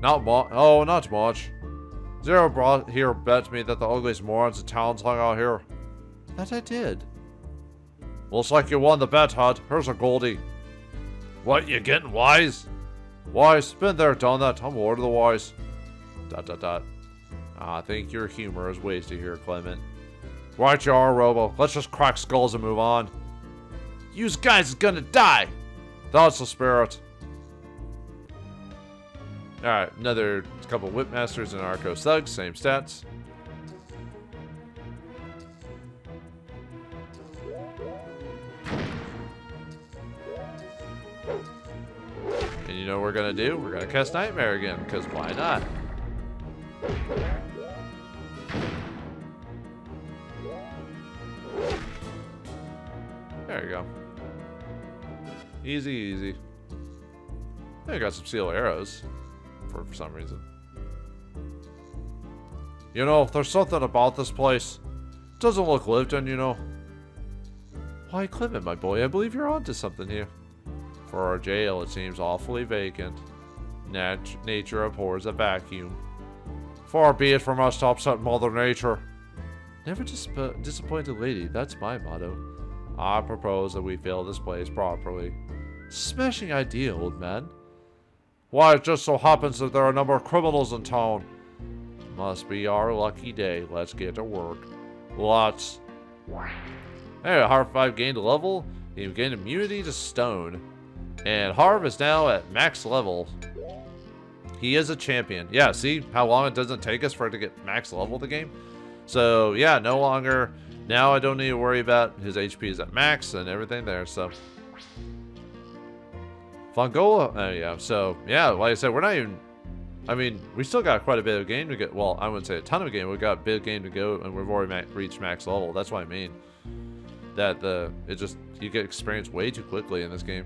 Not much. Oh, not much. Zero brought here bet me that the ugliest morons in town's hung out here. That I did. Looks like you won the bet, Hud. Here's a goldie. What, you getting wise? Wise, been there, done that. I'm Lord of the Wise. ... I think your humor is wasted here, Clement. Right you are, Robo. Let's just crack skulls and move on. Yous guys is gonna die. That's the spirit. Alright, another couple Whipmasters and Arco Thugs, same stats. And you know what we're gonna do? We're gonna cast Nightmare again, because why not? There you go. Easy, easy. I got some steel arrows. For some reason. You know, there's something about this place. It doesn't look lived in, you know. Why, Clement, my boy, I believe you're onto something here. For our jail, it seems awfully vacant. Nature abhors a vacuum. Far be it from us to upset Mother Nature. Never disappointed lady, that's my motto. I propose that we fill this place properly. Smashing idea, old man. Why, it just so happens that there are a number of criminals in town. Must be our lucky day. Let's get to work. Lots. Hey, Harv 5 gained a level. He gained immunity to stone. And Harv is now at max level. He is a champion. Yeah, see how long it doesn't take us for it to get max level the game? So, yeah, no longer. Now I don't need to worry about his HP is at max and everything there, so. Fongola, oh yeah, so, yeah, like I said, we're not even, I mean, we still got quite a bit of game to get, well, I wouldn't say a ton of game, we've got a big game to go, and we've already reached max level, that's what I mean. That, you get experience way too quickly in this game.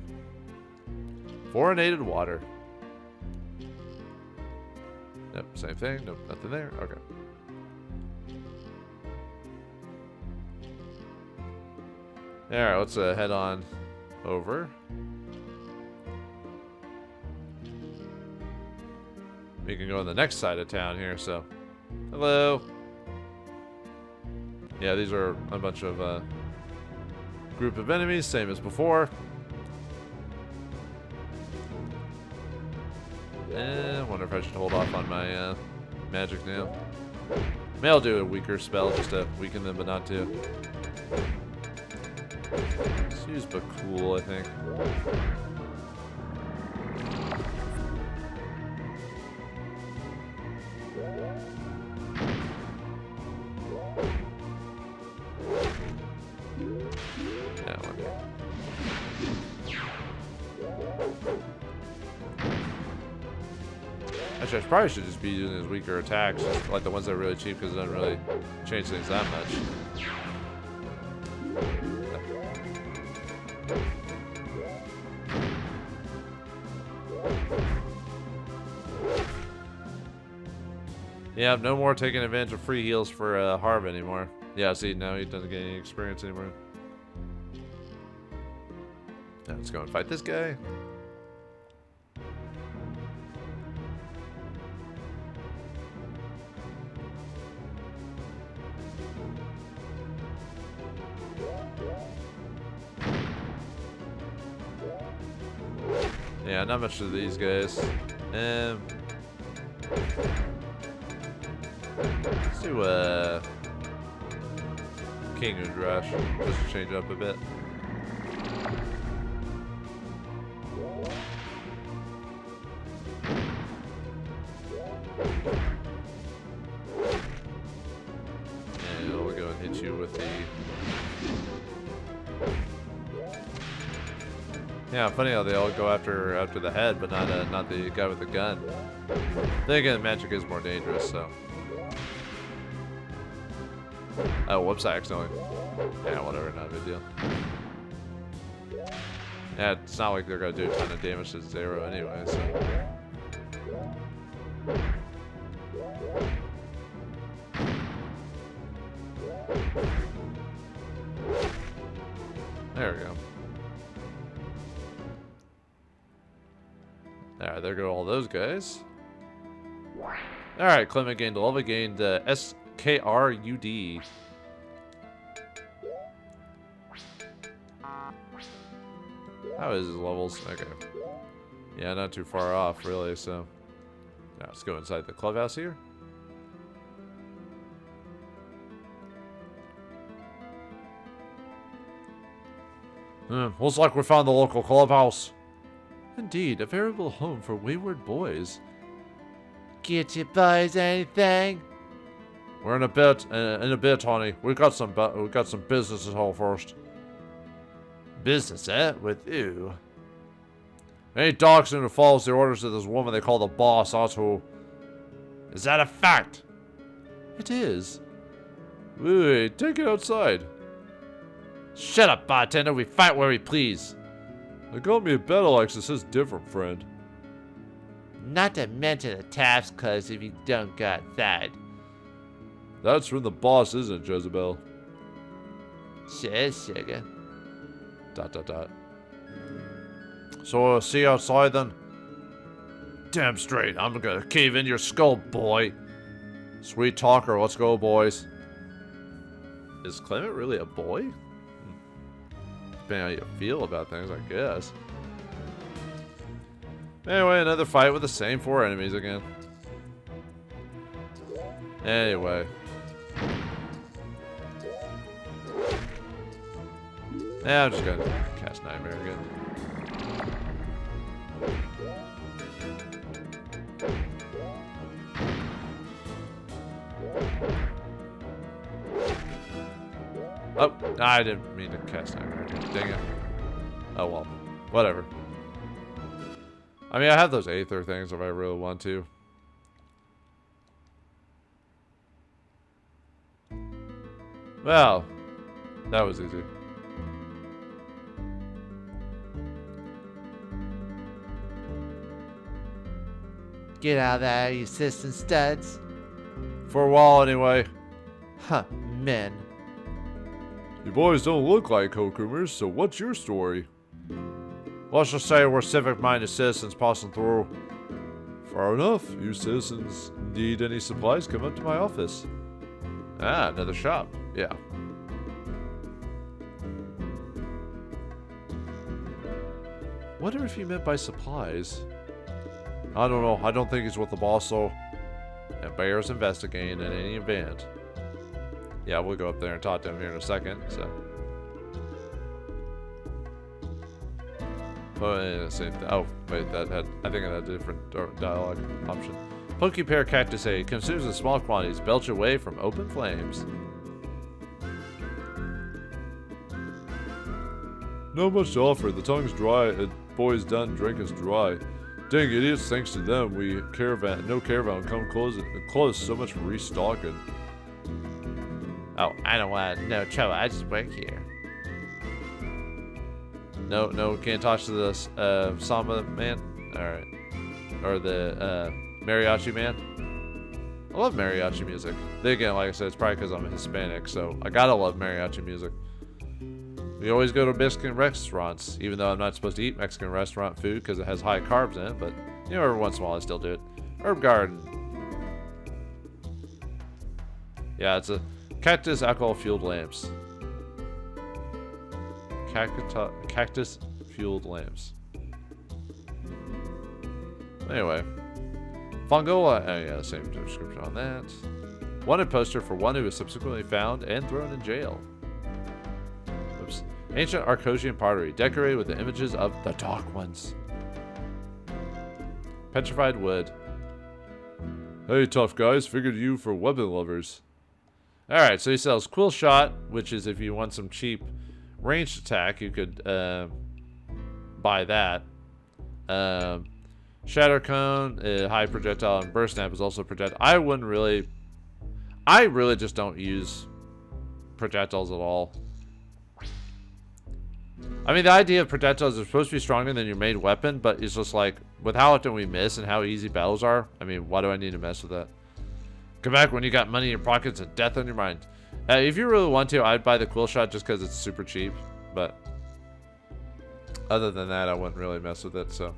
Fluorinated water. Yep, same thing, nope, nothing there, okay. Alright, let's head on over. We can go on the next side of town here, so. Hello. Yeah, these are a bunch of group of enemies, same as before. I wonder if I should hold off on my magic now. May I'll do a weaker spell just to weaken them, but not to. Let's use Bakul, I think. Actually, I probably should just be using his weaker attacks, like the ones that are really cheap, because it doesn't really change things that much. Yeah, no more taking advantage of free heals for Harv anymore. Yeah, see, now he doesn't get any experience anymore. Now let's go and fight this guy. Yeah, not much of these guys. Let's do King Udrash, just to change up a bit. And we'll go and hit you with the... Yeah, funny how they all go after the head, but not the guy with the gun. Then again, magic is more dangerous, so. Oh, whoops! I accidentally. Yeah, whatever, not a big deal. Yeah, it's not like they're gonna do a ton of damage to Zero anyway, so. There we go. Alright, there go all those guys. Alright, Clement gained a level, gained SKRUD. How is his levels? Okay. Yeah, not too far off, really, so. Now, let's go inside the clubhouse here. Looks like we found the local clubhouse. Indeed, a veritable home for wayward boys. Get you boys anything? We're in a bit, honey. We got some business to hold first. Business, eh? With you? Any dachshund who follows the orders of this woman they call the boss, that's who. Is that a fact? It is. Wait, take it outside. Shut up, bartender. We fight where we please. They got me a bet, Alexis. This is different, friend. Not to mention the taps, cuz if you don't got that. That's from the boss, isn't it, Jezebel? Sure, sugar. ... So, see you outside then? Damn straight. I'm gonna cave in your skull, boy. Sweet talker, let's go, boys. Is Clement really a boy? Depending on how you feel about things, I guess. Anyway, another fight with the same 4 enemies again. Anyway. Yeah, I'm just gonna cast Nightmare again. Oh, I didn't mean to cast Nightmare again. Dang it. Oh well. Whatever. I mean, I have those Aether things if I really want to. Well, that was easy. Get out of there, you assistant studs. For a while, anyway. Huh, men. You boys don't look like Hokumers, so what's your story? Let's just say we're civic-minded citizens passing through. Far enough. You citizens need any supplies, come up to my office. Ah, another shop. Yeah. Wonder if he meant by supplies. I don't know. I don't think he's with the boss, though. And Bear's investigating in any event. Yeah, we'll go up there and talk to him here in a second, so. Oh, same thing. Oh, wait, that had, I think it had a different dialogue option. Pokey Pear Cactus A consumes in small quantities, belch away from open flames. Not much to offer. The tongue's dry. Boy's done. Drink is dry. Dang idiots! Thanks to them, no caravan come close. So much for restocking. Oh, I don't want no trouble. I just work here. No, can't talk to this Samba man. All right, or the mariachi man. I love mariachi music. Then again, like I said, it's probably because I'm Hispanic, so I gotta love mariachi music. We always go to Mexican restaurants, even though I'm not supposed to eat Mexican restaurant food because it has high carbs in it, but, you know, every once in a while I still do it. Herb Garden. Yeah, it's a cactus alcohol-fueled lamps. Cactus-fueled lamps. Anyway. Fongola, oh yeah, the same description on that. Wanted poster for one who was subsequently found and thrown in jail. Oops. Ancient Arcosian pottery, decorated with the images of the Dark Ones. Petrified wood. Hey, tough guys, figured you for weapon lovers. Alright, so he sells Quill Shot, which is if you want some cheap ranged attack, you could buy that. Shatter Cone, high projectile, and Burst Snap is also projectile. I really just don't use projectiles at all. I mean, the idea of projectiles is supposed to be stronger than your main weapon, but it's just like, with how often we miss and how easy battles are, I mean, why do I need to mess with that? Come back when you got money in your pockets and death on your mind. If you really want to, I'd buy the Quill Shot just because it's super cheap, but other than that, I wouldn't really mess with it, so.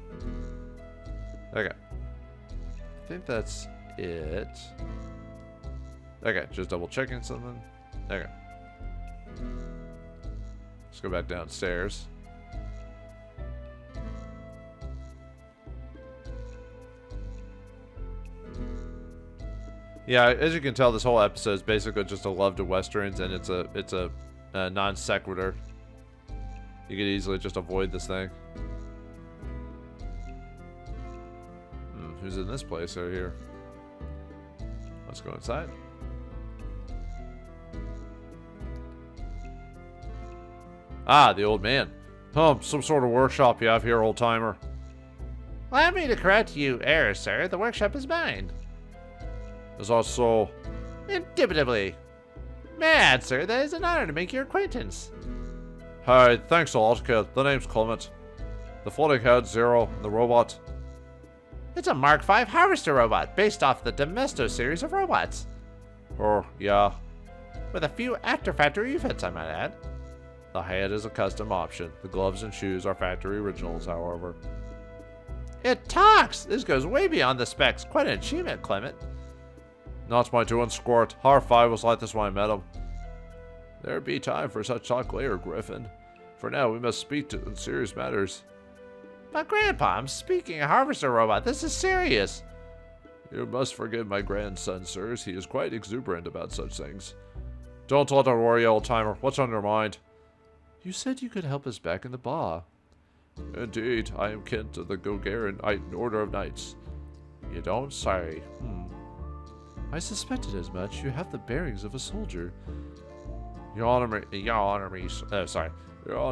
Okay. I think that's it. Okay, just double checking something. Okay. Let's go back downstairs. Yeah, as you can tell, this whole episode is basically just a love to westerns, and it's a non sequitur. You could easily just avoid this thing. Who's in this place over here? Let's go inside. Ah, the old man. Some sort of workshop you have here, old timer. Allow me to correct you, error, sir. The workshop is mine. Is that so? Indubitably. Mad, sir. That is an honor to make your acquaintance. Hey, thanks a lot, kid. The name's Clement. The floating head, Zero, and the robot. It's a Mark V harvester robot based off the Domesto series of robots. Oh, yeah. With a few after-factory refits, I might add. The head is a custom option. The gloves and shoes are factory originals, however. It talks! This goes way beyond the specs. Quite an achievement, Clement. Not my doing, Squirt. Har5 was like this when I met him. There be time for such talk later, Griffin. For now, we must speak to serious matters. But Grandpa, I'm speaking a harvester robot. This is serious. You must forgive my grandson, sirs. He is quite exuberant about such things. Don't let her worry, old timer. What's on your mind? You said you could help us back in the bar. Indeed, I am kin to the Gogarian Order of Knights. You don't say. I suspected as much. You have the bearings of a soldier. Your honor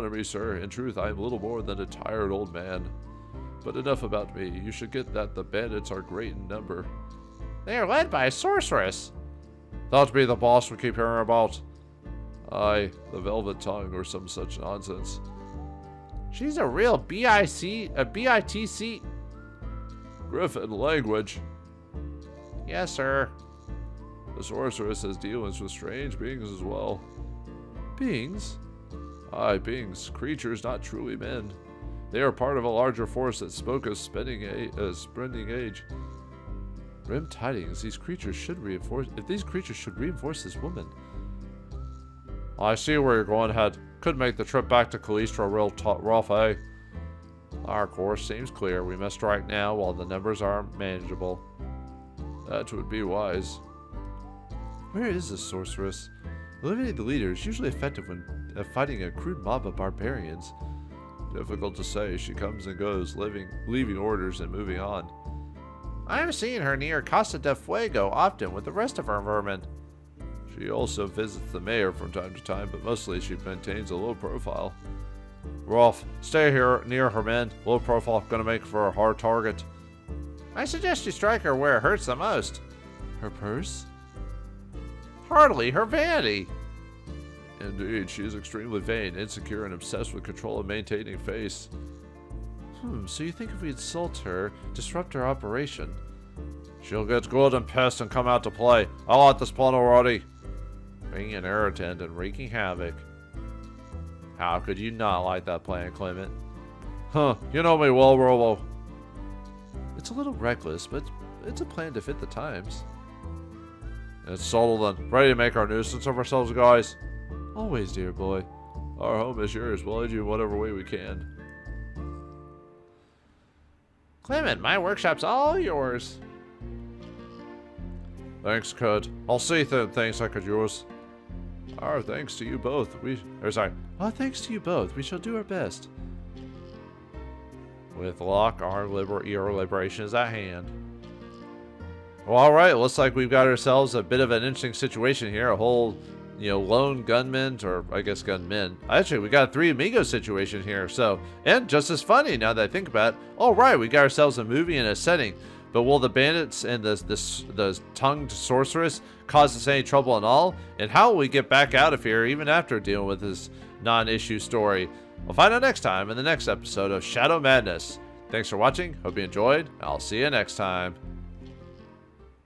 me, sir. In truth, I am little more than a tired old man. But enough about me. You should get that the bandits are great in number. They are led by a sorceress. Thought be the boss we keep hearing about. Aye, the Velvet Tongue or some such nonsense. She's a real BITC. Griffin, language. Yes, sir. The sorceress has dealings with strange beings as well. Beings? Aye, beings. Creatures not truly men. They are part of a larger force that spoke of spending age. Grim tidings. These creatures should reinforce. If these creatures should reinforce this woman. I see where you're going, Head. Could make the trip back to Callistra real rough, eh? Our course seems clear. We must strike now while the numbers are manageable. That would be wise. Where is this sorceress? Eliminating the leader is usually effective when fighting a crude mob of barbarians. Difficult to say. She comes and goes, leaving orders and moving on. I'm seeing her near Casa del Fuego often with the rest of her vermin. She also visits the mayor from time to time, but mostly she maintains a low profile. Rolf, stay here near her men. Low profile, gonna make for a hard target. I suggest you strike her where it hurts the most. Her purse? Hardly her vanity. Indeed, she is extremely vain, insecure, and obsessed with control and maintaining face. So you think if we insult her, disrupt her operation, She'll get good and pissed and come out to play. I like this plan already. Being an irritant and wreaking havoc. How could you not like that plan, Clement? Huh, you know me well, Robo. It's a little reckless, but it's a plan to fit the times. It's settled then. Ready to make our nuisance of ourselves, guys? Always, dear boy. Our home is yours. We'll aid you in whatever way we can. Clement, my workshop's all yours. Thanks, Cud. I'll see things I could use. Our thanks to you both. Our thanks to you both. We shall do our best. With luck, our liberation is at hand. Well, alright, looks like we've got ourselves a bit of an interesting situation here. A whole, lone gunman, or I guess gunmen. Actually, we got a 3 Amigos situation here, so, and just as funny now that I think about it. Alright, we got ourselves a movie and a setting, but will the bandits and the tongued sorceress cause us any trouble at all? And how will we get back out of here even after dealing with this non-issue story? We'll find out next time in the next episode of Shadow Madness. Thanks for watching, hope you enjoyed, I'll see you next time.